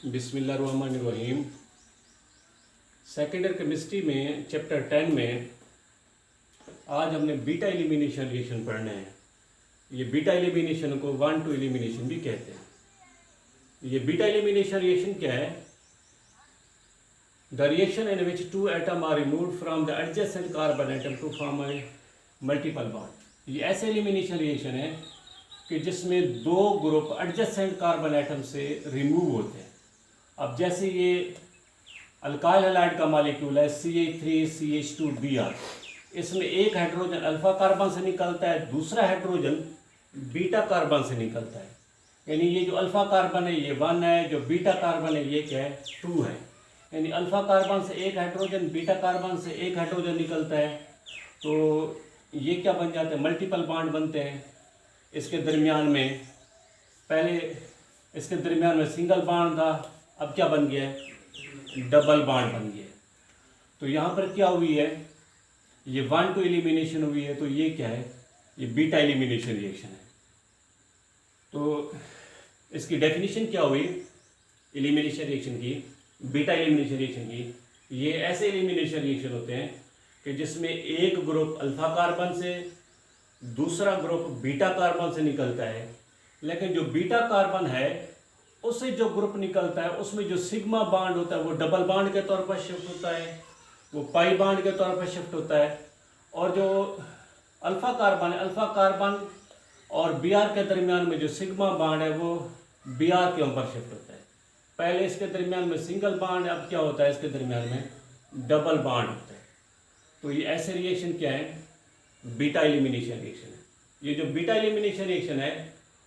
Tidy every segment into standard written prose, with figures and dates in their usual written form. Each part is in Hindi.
बिस्मिल्लाहिर्रहमानिर्रहीम। सेकेंड ईयर केमिस्ट्री में चैप्टर 10 में आज हमने बीटा एलिमिनेशन रिएक्शन पढ़ना है। ये बीटा एलिमिनेशन को 1-2 एलिमिनेशन भी कहते हैं। ये बीटा एलिमिनेशन रिएक्शन क्या है? The reaction in which 2 atom are removed from the adjacent carbon atom to form a multiple bond. ये ऐसे एलिमिनेशन रिएक्शन है कि जिसमें दो ग्रुप एडजेसेंट कार्बन एटम से रिमूव होते हैं। अब जैसे ये अल्काइल हैलाइड का मॉलिक्यूल है CH3CH2Br, इसमें एक हाइड्रोजन अल्फा कार्बन से निकलता है, दूसरा हाइड्रोजन बीटा कार्बन से निकलता है। यानी ये जो अल्फा कार्बन है ये 1 है, जो बीटा कार्बन है ये क्या है 2 है। यानी अल्फा कार्बन से एक हाइड्रोजन, बीटा कार्बन से एक हाइड्रोजन निकलता है, तो ये क्या बन जाते हैं? मल्टीपल बॉन्ड बनते हैं। इसके दरमियान में पहले इसके दरमियान में सिंगल बॉन्ड था, अब क्या बन गया है? डबल बॉन्ड बन गया है। तो यहाँ पर क्या हुई है? ये 1-2 एलिमिनेशन हुई है, तो ये क्या है? ये बीटा एलिमिनेशन रिएक्शन है। तो इसकी डेफिनेशन क्या हुई एलिमिनेशन रिएक्शन की, बीटा एलिमिनेशन रिएक्शन की? ये ऐसे एलिमिनेशन रिएक्शन होते हैं कि जिसमें एक ग्रुप अल्फा कार्बन से, दूसरा ग्रुप बीटा कार्बन से निकलता है, लेकिन जो बीटा कार्बन है उससे जो ग्रुप निकलता है उसमें जो सिग्मा बॉन्ड होता है वो डबल बॉन्ड के तौर पर शिफ्ट होता है, वो पाई बॉन्ड के तौर पर शिफ्ट होता है। और जो अल्फा कार्बन है, अल्फा कार्बन और Br के दरमियान में जो सिग्मा बॉन्ड है वो Br के ऊपर शिफ्ट होता है। पहले इसके दरमियान में सिंगल बॉन्ड, अब क्या होता है? इसके दरमियान में डबल बॉन्ड होता है। तो ये ऐसे रिएक्शन क्या है? बीटा एलिमिनेशन रिएक्शन है। ये जो बीटा एलिमिनेशन रिएक्शन है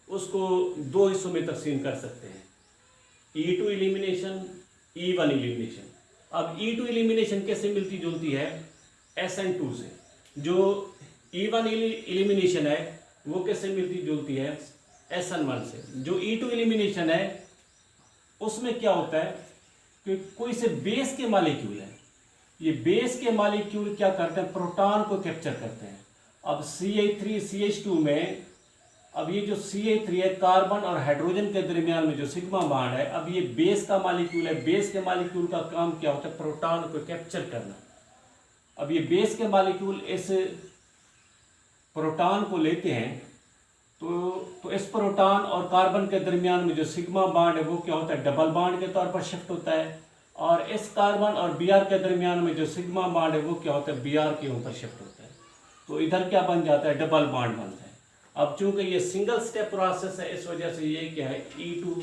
उसको दो हिस्सों में तकसीम कर सकते हैं, E2 एलिमिनेशन, E1 एलिमिनेशन। अब E2 एलिमिनेशन कैसे मिलती जुलती है? SN2 से। जो E1 एलिमिनेशन है वो कैसे मिलती जुलती है? SN1 से। जो E2 एलिमिनेशन है उसमें क्या होता है कि कोई से बेस के मॉलिक्यूल है, ये बेस के मॉलिक्यूल क्या करते हैं? प्रोटॉन को कैप्चर करते हैं। अब CH3CH2 में अब ये जो CH3 है, कार्बन और हाइड्रोजन के दरमियान में जो सिग्मा बॉन्ड है, अब ये बेस का मॉलिक्यूल है। बेस के मॉलिक्यूल का काम क्या होता है? प्रोटॉन को कैप्चर करना। अब ये बेस के मॉलिक्यूल इस प्रोटॉन को लेते हैं, तो इस प्रोटॉन और कार्बन के दरमियान में जो सिग्मा बॉन्ड है वो क्या होता है? डबल बॉन्ड के तौर पर शिफ्ट होता है। और इस कार्बन और Br के दरमियान में जो सिग्मा बॉन्ड है वो क्या होता है? Br के ऊपर शिफ्ट होता है। तो इधर क्या बन जाता है? डबल बॉन्ड बनता है। अब चूंकि ये सिंगल स्टेप प्रोसेस है, इस वजह से ये क्या है? E2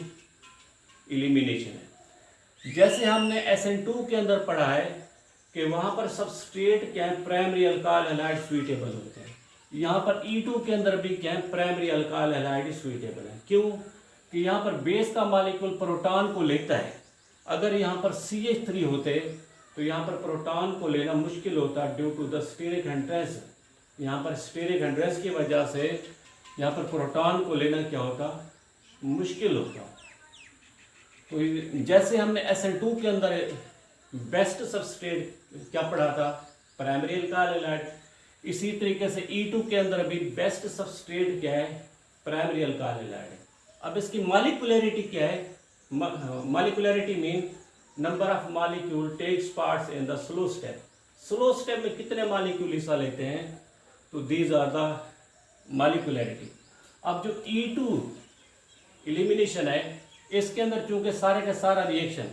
एलिमिनेशन है। जैसे हमने SN2 के अंदर पढ़ा है कि वहां पर सबस्ट्रेट क्या है? प्राइमरी अल्काइल हैलाइड सुइटेबल होते हैं। यहाँ पर E2 के अंदर भी क्या है? प्राइमरी अल्काइल हैलाइड सुइटेबल है। क्यों? कि यहाँ पर बेस का मॉलिक्यूल प्रोटॉन को लेता है। अगर यहाँ पर CH3 होते तो यहाँ पर प्रोटॉन को लेना मुश्किल होता due to the steric hindrance. यहाँ पर स्टेरिक हिंड्रेंस की वजह से यहाँ पर प्रोटॉन को लेना क्या होता? मुश्किल होता। तो जैसे हमने SN2 के अंदर बेस्ट सबस्ट्रेट क्या पढ़ा था? Primary alkyl halide. इसी तरीके से E2 के अंदर भी बेस्ट सबस्ट्रेट क्या है? प्राइमरी अल्काइल हैलाइड है। अब इसकी मॉलिक्यूलरिटी क्या है? Molecularity mean number of molecule takes parts in the slow step. Slow step में कितने मॉलिक्यूल हिस्सा लेते हैं? तो दीज आर द मॉलिक्यूलरिटी। अब जो E2 एलिमिनेशन है इसके अंदर चूंकि सारे का सारा रिएक्शन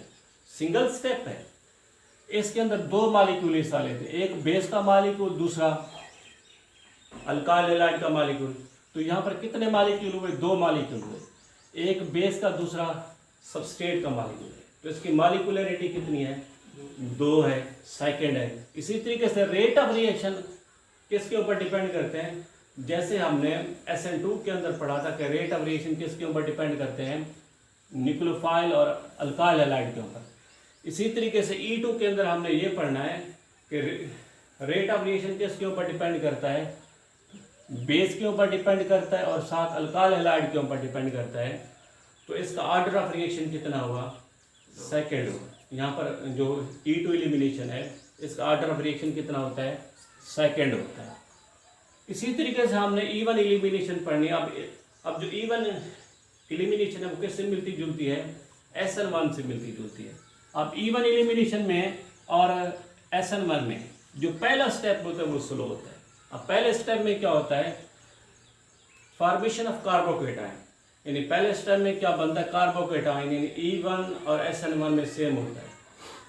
सिंगल स्टेप है, इसके अंदर दो मॉलिक्यूल हिस्सा लेते हैं, एक बेस का मॉलिक्यूल, दूसरा अल्काइल हैलाइड का मॉलिक्यूल। तो यहाँ पर कितने मॉलिक्यूल हुए? 2 मॉलिक्यूल हुए, एक बेस का, दूसरा सबस्ट्रेट का मॉलिक्यूल है। तो इसकी मॉलिक्यूलरिटी कितनी है? 2 है, सेकेंड है। इसी तरीके से रेट ऑफ रिएक्शन किसके ऊपर डिपेंड करते हैं? जैसे हमने SN2 के अंदर पढ़ा था कि रेट ऑफ रिएक्शन किसके ऊपर डिपेंड करते हैं? न्यूक्लियोफाइल और अल्काइल हैलाइड के ऊपर। इसी तरीके से E2 के अंदर हमने ये पढ़ना है कि रेट ऑफ रिएक्शन किसके ऊपर डिपेंड करता है? बेस के ऊपर डिपेंड करता है और साथ अल्काइल हैलाइड के ऊपर डिपेंड करता है। तो इसका ऑर्डर ऑफ रिएक्शन कितना हुआ? सेकेंड हुआ। यहाँ पर जो E2 एलिमिनेशन है इसका ऑर्डर ऑफ रिएक्शन कितना होता है? सेकेंड होता है। इसी तरीके से हमने E1 एलिमिनेशन पढ़नी है। अब जो E1 एलिमिनेशन है वो किससे मिलती जुलती है? SN1 से मिलती जुलती है। अब इवन एलिमिनेशन में और SN1 में जो पहला स्टेप होता है वो स्लो होता है। अब पहले स्टेप में क्या होता है, फॉर्मेशन ऑफ कार्बोकेटाइन, यानी पहले स्टेप में क्या बनता है, कार्बोकेटाइन यानी E1 और SN1 में सेम होता है।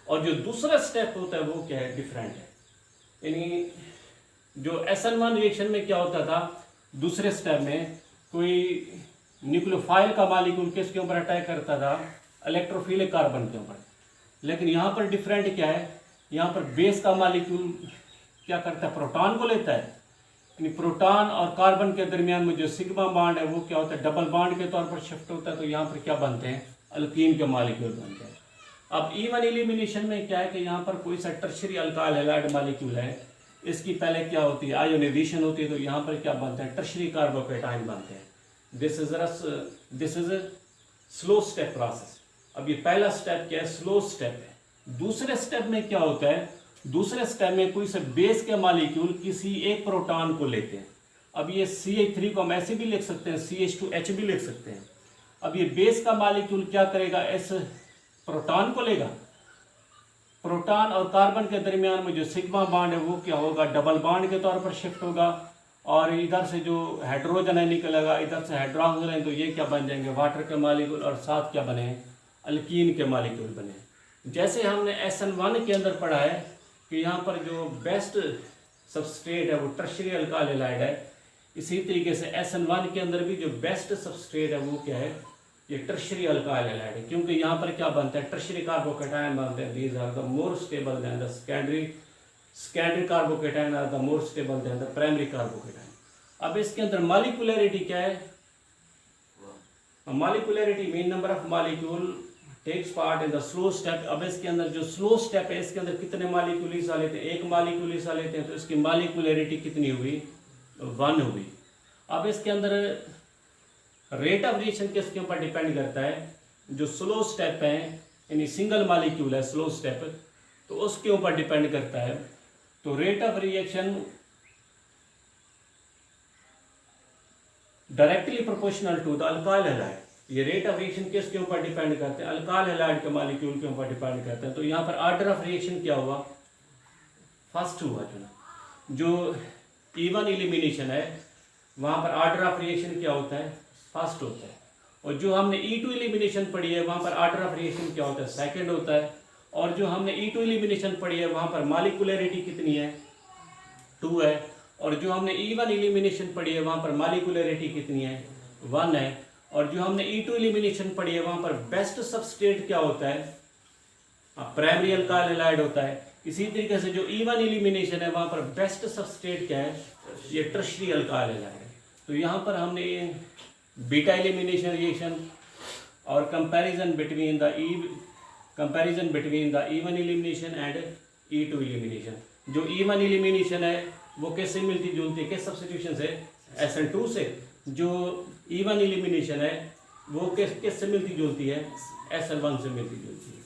और जो दूसरा स्टेप होता है वो क्या है, डिफरेंट है। यानी जो SN1 रिएक्शन में क्या होता था, दूसरे स्टेप में कोई न्यूक्लियोफाइल का मॉलिक्यूल किसके ऊपर अटैक करता था, इलेक्ट्रोफिलिक कार्बन के ऊपर। लेकिन यहाँ पर डिफरेंट क्या है, यहाँ पर बेस का मॉलिक्यूल क्या करता है, प्रोटॉन को लेता है। यानी प्रोटॉन और कार्बन के दरमियान में जो सिग्मा बॉन्ड है वो क्या होता है, डबल बॉन्ड के तौर पर शिफ्ट होता है। तो यहाँ पर क्या बनते हैं, अल्कीन के मॉलिक्यूल बनते हैं। अब इवन एलिमिनेशन में क्या है कि यहाँ पर कोई सा टर्शियरी अल्काइल हैलाइड मॉलिक्यूल है, इसकी पहले क्या होती है, आयोनाइजेशन होती है। तो यहाँ पर क्या बनते हैं, टर्शियरी कार्बोकेटाइन बनते हैं। This is a slow step process. अब ये पहला स्टेप क्या है, स्लो स्टेप है। दूसरे स्टेप में क्या होता है, दूसरे स्टेप में कोई से बेस के मॉलिक्यूल किसी एक प्रोटॉन को लेते हैं। अब ये CH3 को हम ऐसे भी लिख सकते हैं, CH2H भी लिख सकते हैं। अब ये बेस का मॉलिक्यूल क्या करेगा, इस प्रोटॉन को लेगा। प्रोटॉन और कार्बन के दरमियान में जो सिग्मा बॉन्ड है वो क्या होगा, डबल बॉन्ड के तौर पर शिफ्ट होगा। और इधर से जो हाइड्रोजन है निकलेगा, इधर से हाइड्रोजन है, तो ये क्या बन जाएंगे, वाटर के मॉलिक्यूल, और साथ क्या बने, अल्कीन के मॉलिक्यूल बने। जैसे हमने SN1 के अंदर पढ़ा है कि यहाँ पर जो बेस्ट सबस्ट्रेट है वो टर्शियरी अल्काइल हैलाइड है, इसी तरीके से SN1 के अंदर भी जो बेस्ट सबस्ट्रेट है वो क्या है, ये टर्शियरी अल्काइल हैलाइड है। क्योंकि यहाँ पर क्या बनता है, टर्शियरी कार्बोकेटाइन बनते हैं। These are the more stable than the secondary carbocation are the more stable than the primary carbocation. अब इसके अंदर मॉलिक्यूलरिटी क्या है, molecularity mean number of molecule takes part in the slow step. अब इसके अंदर जो स्लो स्टेप है इसके अंदर कितने मॉलिक्यूल हिस्सा लेते हैं, एक मॉलिक्यूल हिस्सा लेते हैं। तो इसकी मॉलिक्यूलरिटी कितनी हुई, 1 हुई। अब इसके अंदर रेट ऑफ रिएक्शन किसके ऊपर डिपेंड करता है, जो स्लो स्टेप है यानी सिंगल मॉलिक्यूल है स्लो स्टेप, तो उसके ऊपर डिपेंड करता है। तो rate of reaction directly proportional to the alkyl halide. ये रेट ऑफ रिएक्शन किसके ऊपर डिपेंड करते हैं, अल्काइल हैलाइड के मॉलिक्यूल के ऊपर डिपेंड करते हैं। तो यहाँ पर ऑर्डर ऑफ रिएक्शन क्या हुआ, फर्स्ट हुआ। जो इवन एलिमिनेशन है वहाँ पर ऑर्डर ऑफ रिएक्शन क्या होता है, फर्स्ट होता है। और जो हमने E2 एलिमिनेशन पढ़ी है वहाँ पर ऑर्डर ऑफ रिएक्शन क्या होता है, सेकंड होता है। और जो हमने E2 एलिमिनेशन पढ़ी है वहाँ पर मॉलिक्यूलरिटी कितनी है, 2 है। और जो हमने E1 एलिमिनेशन पढ़ी है वहाँ पर मॉलिक्यूलरिटी कितनी है, 1 है। और जो हमने E2 एलिमिनेशन पढ़ी है वहाँ पर बेस्ट सबस्ट्रेट क्या होता है, प्राइमरी अल्काइल हैलाइड होता है। इसी तरीके से जो E1 एलिमिनेशन है वहाँ पर बेस्ट सबस्ट्रेट क्या है, ये टर्शियरी अल्काइल हैलाइड है। तो यहाँ पर हमने बीटा एलिमिनेशन रिएक्शन और comparison between the E1 elimination and E2 elimination. जो E1 एलिमिनेशन है वो कैसे मिलती जुलती है, किस सब्स्टिट्यूशन से, SN2 से। जो E1 एलिमिनेशन है वो किससे मिलती जुलती है, SN1 से मिलती जुलती है।